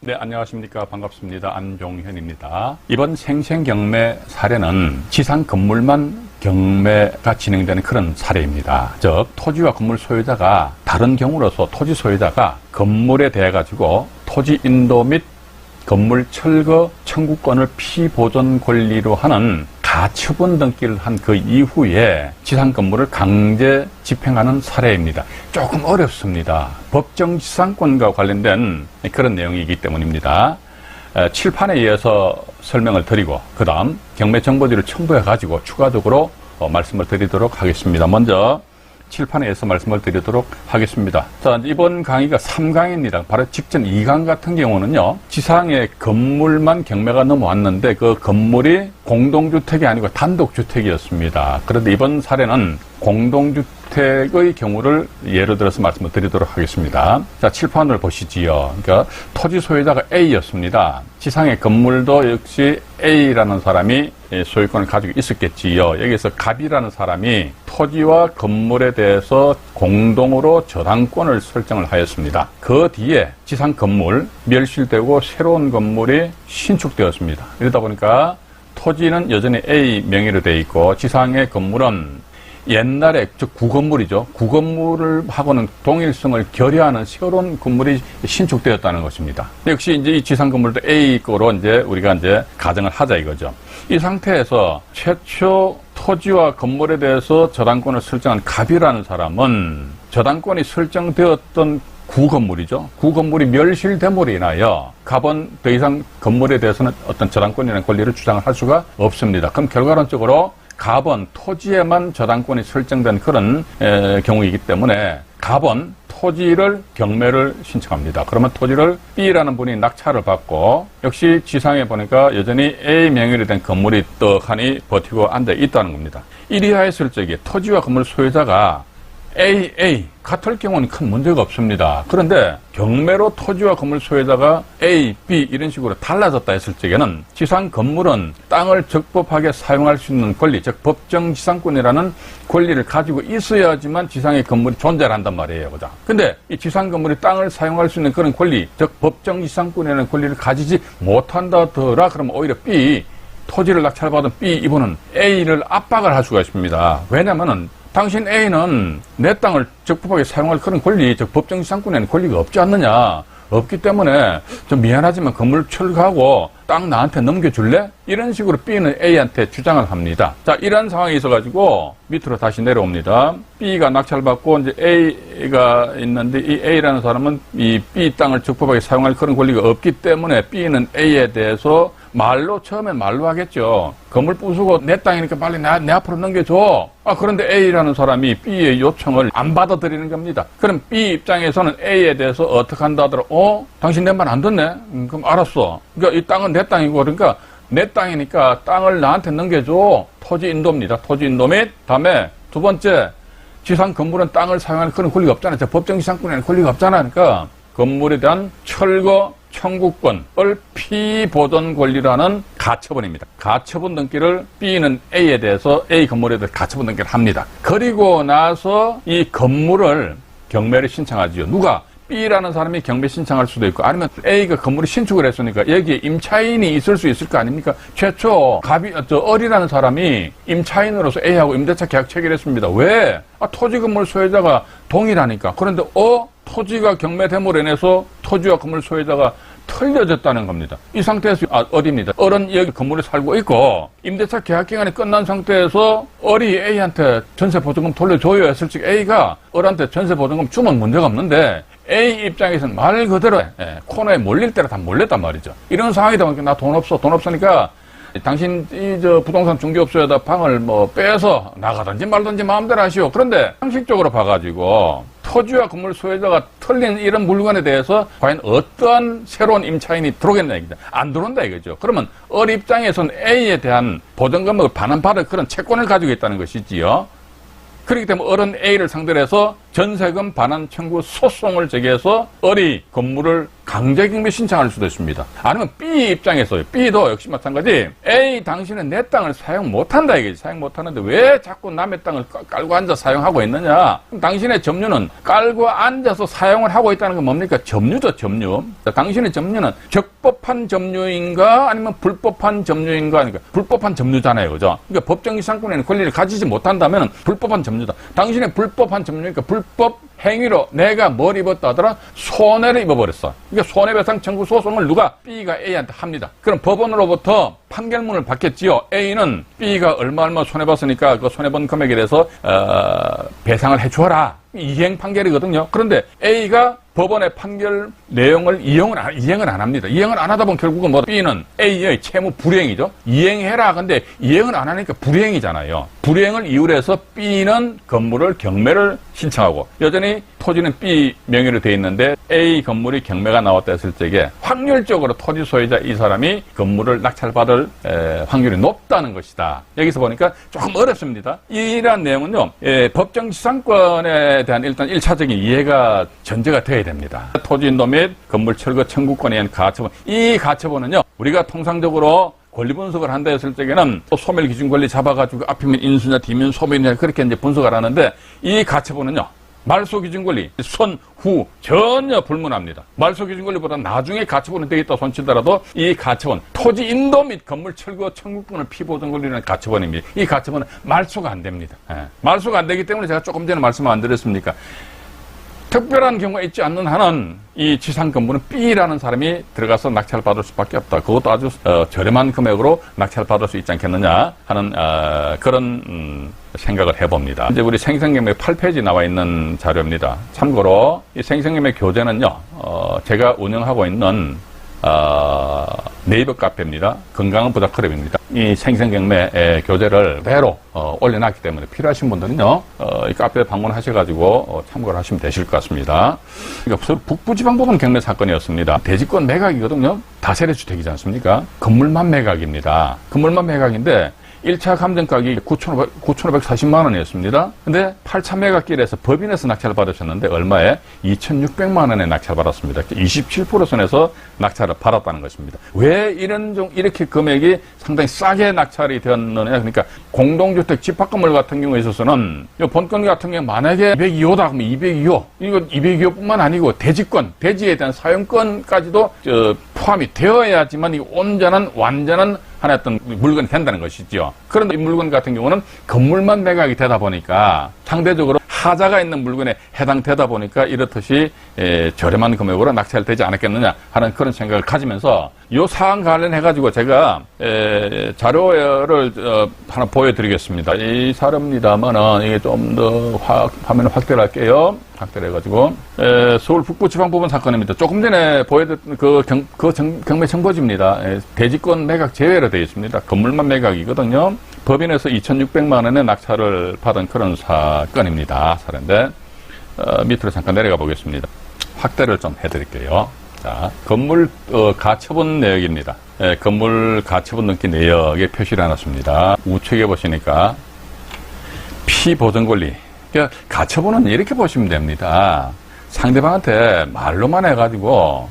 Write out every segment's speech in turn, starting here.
네, 안녕하십니까. 반갑습니다. 안종현입니다. 이번 생생경매 사례는 지상 건물만 경매가 진행되는 그런 사례입니다. 즉, 토지와 건물 소유자가 다른 경우로서 토지 소유자가 건물에 대해 가지고 토지 인도 및 건물 철거 청구권을 피보존 권리로 하는 가처분 등기를 한 그 이후에 지상 건물을 강제 집행하는 사례입니다. 조금 어렵습니다. 법정 지상권과 관련된 그런 내용이기 때문입니다. 칠판에 의해서 설명을 드리고 그 다음 경매 정보지를 첨부해 가지고 추가적으로 말씀을 드리도록 하겠습니다. 먼저 칠판에 의해서 말씀을 드리도록 하겠습니다. 자, 이번 강의가 3강입니다. 바로 직전 2강 같은 경우는요, 지상의 건물만 경매가 넘어왔는데 그 건물이 공동주택이 아니고 단독주택이었습니다. 그런데 이번 사례는 공동주택의 경우를 예를 들어서 말씀을 드리도록 하겠습니다. 자, 칠판을 보시지요. 그러니까 토지 소유자가 A였습니다. 지상의 건물도 역시 A라는 사람이 소유권을 가지고 있었겠지요. 여기서 갑이라는 사람이 토지와 건물에 대해서 공동으로 저당권을 설정을 하였습니다. 그 뒤에 지상 건물 멸실되고 새로운 건물이 신축되었습니다. 이러다 보니까 토지는 여전히 A 명의로 되어 있고 지상의 건물은 옛날에 구건물이죠. 구건물을 하고는 동일성을 결여하는 새로운 건물이 신축되었다는 것입니다. 역시 이제 이 지상 건물도 A 거로 이제 우리가 이제 가정을 하자 이거죠. 이 상태에서 최초 토지와 건물에 대해서 저당권을 설정한 갑이라는 사람은 저당권이 설정되었던 구건물이죠. 구건물이 멸실됨으로 인하여 갑은 더 이상 건물에 대해서는 어떤 저당권이라는 권리를 주장을 할 수가 없습니다. 그럼 결과론적으로 갑은 토지에만 저당권이 설정된 그런 경우이기 때문에 갑은 토지를 경매를 신청합니다. 그러면 토지를 B라는 분이 낙찰을 받고 역시 지상에 보니까 여전히 A 명의로 된 건물이 떡하니 버티고 앉아 있다는 겁니다. 이리하였을 적에 토지와 건물 소유자가 A 같을 경우는 큰 문제가 없습니다. 그런데 경매로 토지와 건물 소유자가 A, B 이런 식으로 달라졌다 했을 적에는 지상 건물은 땅을 적법하게 사용할 수 있는 권리, 즉 법정 지상권이라는 권리를 가지고 있어야지만 지상의 건물이 존재를 한단 말이에요. 그죠? 근데 이 지상 건물이 땅을 사용할 수 있는 그런 권리, 즉 법정 지상권이라는 권리를 가지지 못한다더라 그러면 오히려 B, 토지를 낙찰받은 B 이분은 A를 압박을 할 수가 있습니다. 왜냐면은 당신 A는 내 땅을 적법하게 사용할 그런 권리, 즉 법정지상권에는 권리가 없지 않느냐. 없기 때문에 좀 미안하지만 건물 철거하고 땅 나한테 넘겨줄래? 이런 식으로 B는 A한테 주장을 합니다. 자, 이런 상황이 있어가지고 밑으로 다시 내려옵니다. B가 낙찰받고 이제 A가 있는데 이 A라는 사람은 이 B 땅을 적법하게 사용할 그런 권리가 없기 때문에 B는 A에 대해서 처음엔 말로 하겠죠. 건물 부수고 내 땅이니까 빨리 내 앞으로 넘겨줘. 그런데 A라는 사람이 B의 요청을 안 받아들이는 겁니다. 그럼 B 입장에서는 A에 대해서 어떻게 한다 하더라도, 당신 내 말 안 듣네? 그럼 알았어. 그러니까 이 땅은 내 땅이고, 그러니까 내 땅이니까 땅을 나한테 넘겨줘. 토지 인도입니다. 토지 인도 및, 다음에 두 번째, 지상 건물은 땅을 사용하는 그런 권리가 없잖아요. 법정 지상권에는 권리가 없잖아. 그러니까 건물에 대한 철거 청구권을 피보존 권리라는 가처분입니다. 가처분 등기를 B는 A에 대해서 A 건물에 대해서 가처분 등기를 합니다. 그리고 나서 이 건물을 경매를 신청하지요. 누가? B라는 사람이 경매 신청할 수도 있고 아니면 A가 건물이 신축을 했으니까 여기에 임차인이 있을 수 있을 거 아닙니까? 최초 어리라는 사람이 임차인으로서 A하고 임대차 계약 체결했습니다. 왜? 토지 건물 소유자가 동일하니까. 그런데 토지가 경매됨으로 인해서 토지와 건물 소유자가 틀려졌다는 겁니다. 이 상태에서 어디입니다. 어른 여기 건물에 살고 있고 임대차 계약 기간이 끝난 상태에서 어리 A한테 전세 보증금 돌려줘야 했을 적 A가 어른한테 전세 보증금 주면 문제가 없는데 A 입장에서는 말 그대로 코너에 몰릴 때라 다 몰렸단 말이죠. 이런 상황이다 보니까 나 돈 없으니까 당신 부동산 중개업소에다 방을 빼서 나가든지 말든지 마음대로 하시오. 그런데 상식적으로 봐가지고 토지와 건물 소유자가 틀린 이런 물건에 대해서 과연 어떠한 새로운 임차인이 들어오겠냐 이거죠. 안 들어온다 이거죠. 그러면 어리 입장에서는 A에 대한 보증금을 반환받을 그런 채권을 가지고 있다는 것이지요. 그렇기 때문에 어른 A를 상대로 해서 전세금 반환 청구 소송을 제기해서 어리 건물을 강제 경매 신청할 수도 있습니다. 아니면 B 입장에서요. B도 역시 마찬가지. A, 당신은 내 땅을 사용 못한다 이게 사용 못하는데 왜 자꾸 남의 땅을 깔고 앉아 사용하고 있느냐? 그럼 당신의 점유는 깔고 앉아서 사용을 하고 있다는 건 뭡니까? 점유죠, 점유. 당신의 점유는 적법한 점유인가 아니면 불법한 점유인가? 그러니까 불법한 점유잖아요, 그죠? 그러니까 법정지상권에는 권리를 가지지 못한다면 불법한 점유다. 당신의 불법한 점유니까 불법 행위로 내가 뭘 입었다 하더라? 손해를 입어버렸어. 그러니까 손해배상 청구 소송을 누가? B가 A한테 합니다. 그럼 법원으로부터 판결문을 받겠지요. A는 B가 얼마 손해봤으니까 그 손해본 금액에 대해서 배상을 해주어라. 이행 판결이거든요. 그런데 A가 법원의 판결 내용을 이행을 안 합니다. 이행을 안 하다 보면 결국은 뭐 B는 A의 채무 불이행이죠. 이행해라. 근데 이행을 안 하니까 불이행이잖아요. 불이행을 이유로 해서 B는 건물을 경매를 신청하고 여전히 토지는 B 명의로 돼 있는데 A 건물이 경매가 나왔다 했을 적에 확률적으로 토지 소유자 이 사람이 건물을 낙찰받을 확률이 높다는 것이다. 여기서 보니까 조금 어렵습니다. 이러한 내용은요. 법정지상권에 대한 일단 1차적인 이해가 전제가 되어야 됩니다. 토지인도 및 건물 철거 청구권에 의한 가처분. 이 가처분은요. 우리가 통상적으로 권리 분석을 한다 했을 적에는 소멸 기준 권리 잡아가지고 앞이면 인수냐 뒤면 소멸이냐 그렇게 이제 분석을 하는데 이 가처분은요. 말소 기준 권리, 선, 후 전혀 불문합니다. 말소 기준 권리보다 나중에 가처분이 되겠다 손치더라도 이 가처분, 토지 인도 및 건물 철거 청구권을 피보전 권리라는 가처분입니다. 이 가처분은 말소가 안 됩니다. 말소가 안 되기 때문에 제가 조금 전에 말씀 안 드렸습니까? 특별한 경우가 있지 않는 한은 이 지상 건물은 B라는 사람이 들어가서 낙찰을 받을 수밖에 없다. 그것도 아주 저렴한 금액으로 낙찰을 받을 수 있지 않겠느냐 하는 그런 생각을 해봅니다. 이제 우리 생생경매 8페이지 나와 있는 자료입니다. 참고로 이 생생경매 교재는요, 제가 운영하고 있는 네이버 카페입니다. 건강한 부자 클럽입니다. 이 생생경매 교재를 그대로 올려놨기 때문에 필요하신 분들은요, 이 카페에 방문하셔가지고 참고를 하시면 되실 것 같습니다. 그러니까 북부지방법원 경매 사건이었습니다. 대지권 매각이거든요. 다세대주택이지 않습니까? 건물만 매각입니다. 건물만 매각인데 1차 감정가격이 9,540만 원이었습니다. 근데 8차 매각길에서 법인에서 낙찰을 받으셨는데 얼마에? 2,600만 원에 낙찰을 받았습니다. 27% 선에서 낙찰을 받았다는 것입니다. 왜 이렇게 금액이 상당히 싸게 낙찰이 되었느냐? 그러니까 공동주택 집합건물 같은 경우에 있어서는 본건 같은 경우 만약에 202호다 그러면 202호. 이거 202호뿐만 아니고 대지권, 대지에 대한 사용권까지도 포함이 되어야지만 이 온전한 완전한 하나의 어떤 물건이 된다는 것이죠. 그런데 이 물건 같은 경우는 건물만 매각이 되다 보니까 상대적으로 하자가 있는 물건에 해당되다 보니까 이렇듯이 저렴한 금액으로 낙찰되지 않았겠느냐 하는 그런 생각을 가지면서 이 사안 관련해가지고 제가 자료를 하나 보여드리겠습니다. 이 사료입니다만은 이게 좀 더 화면을 확대를 할게요. 확대를 해가지고 서울 북부지방법원 사건입니다. 조금 전에 보여드렸던 경매 정보지입니다. 대지권 매각 제외로 되어 있습니다. 건물만 매각이거든요. 법인에서 2,600만 원의 낙찰을 받은 그런 사건입니다. 사례인데 밑으로 잠깐 내려가 보겠습니다. 확대를 좀 해드릴게요. 자, 건물 가처분 내역입니다. 건물 가처분 등기 내역에 표시를 해놨습니다. 우측에 보시니까 피보전 권리. 그러니까 가처분은 이렇게 보시면 됩니다. 상대방한테 말로만 해가지고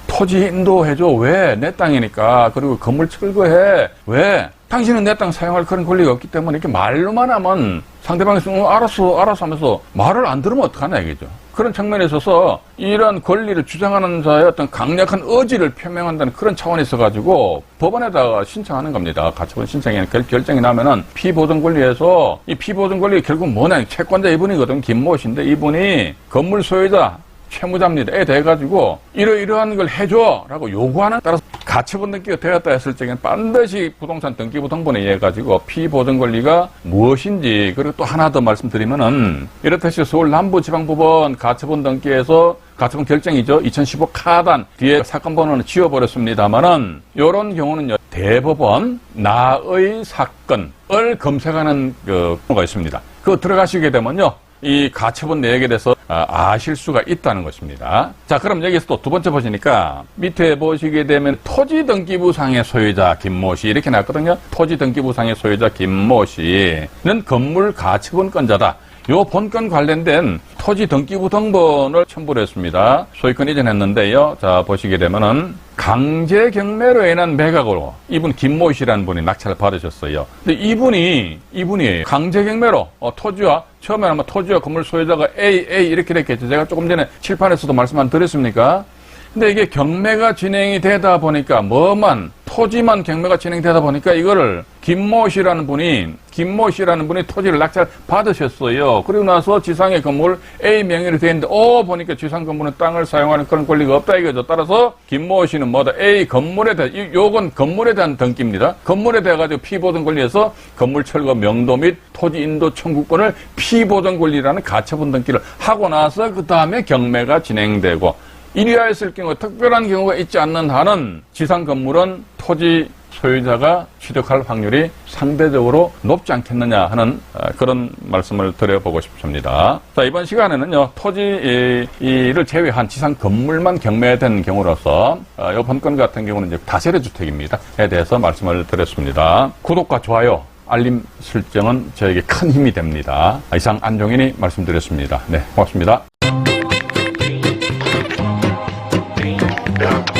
토지 인도해줘. 왜? 내 땅이니까. 그리고 건물 철거해. 왜? 당신은 내 땅 사용할 그런 권리가 없기 때문에 이렇게 말로만 하면 상대방이 알았어 하면서 말을 안 들으면 어떡하냐 이거죠. 그런 측면에 있어서 이런 권리를 주장하는 자의 어떤 강력한 의지를 표명한다는 그런 차원에 있어가지고 법원에다가 신청하는 겁니다. 가처분 신청에 결정이 나면은 피보전 권리에서 이 피보전 권리 결국 뭐냐. 채권자 이분이거든. 김모 씨인데 이분이 건물 소유자 채무자입니다. 돼가지고 이러이러한 걸 해줘 라고 요구하는 따라서 가처분 등기가 되었다 했을 적에는 반드시 부동산 등기부 등본에 의해 가지고 피보전 권리가 무엇인지 그리고 또 하나 더 말씀드리면은 이렇듯이 서울 남부지방법원 가처분 등기에서 가처분 결정이죠. 2015 카단 뒤에 사건 번호는 지워버렸습니다만은 요런 경우는요. 대법원 나의 사건을 검색하는 경우가 있습니다. 그거 들어가시게 되면요. 이 가처분 내역에 대해서 아실 수가 있다는 것입니다. 자, 그럼 여기서 또 두 번째 보시니까 밑에 보시게 되면 토지등기부상의 소유자 김모 씨 이렇게 나왔거든요. 토지등기부상의 소유자 김모 씨는 건물 가처분권자다. 요 본건 관련된 토지 등기부 등본을 첨부를 했습니다. 소유권 이전했는데요. 자, 보시게 되면은 강제 경매로 인한 매각으로 이분 김모 씨라는 분이 낙찰을 받으셨어요. 근데 이분이 강제 경매로 토지와 처음에 아마 토지와 건물 소유자가 A 이렇게 됐겠죠. 제가 조금 전에 칠판에서도 말씀 안 드렸습니까? 근데 이게 경매가 진행이 되다 보니까 토지만 경매가 진행되다 보니까 이거를 김모 씨라는 분이 토지를 낙찰 받으셨어요. 그리고 나서 지상의 건물 A 명의로 되어 있는데 보니까 지상 건물은 땅을 사용하는 그런 권리가 없다 이거죠. 따라서 김모 씨는 A 건물에 대한 요건 건물에 대한 등기입니다. 건물에 대해 가지고 피보전 권리에서 건물 철거 명도 및 토지 인도 청구권을 피보전 권리라는 가처분 등기를 하고 나서 그 다음에 경매가 진행되고 이리하였을 경우 특별한 경우가 있지 않는 한은 지상 건물은 토지 소유자가 취득할 확률이 상대적으로 높지 않겠느냐 하는 그런 말씀을 드려보고 싶습니다. 자, 이번 시간에는요, 토지를 제외한 지상 건물만 경매된 경우로서 이 본건 같은 경우는 이제 다세대 주택입니다.에 대해서 말씀을 드렸습니다. 구독과 좋아요, 알림 설정은 저에게 큰 힘이 됩니다. 이상 안종현이 말씀드렸습니다. 네, 고맙습니다. Yeah.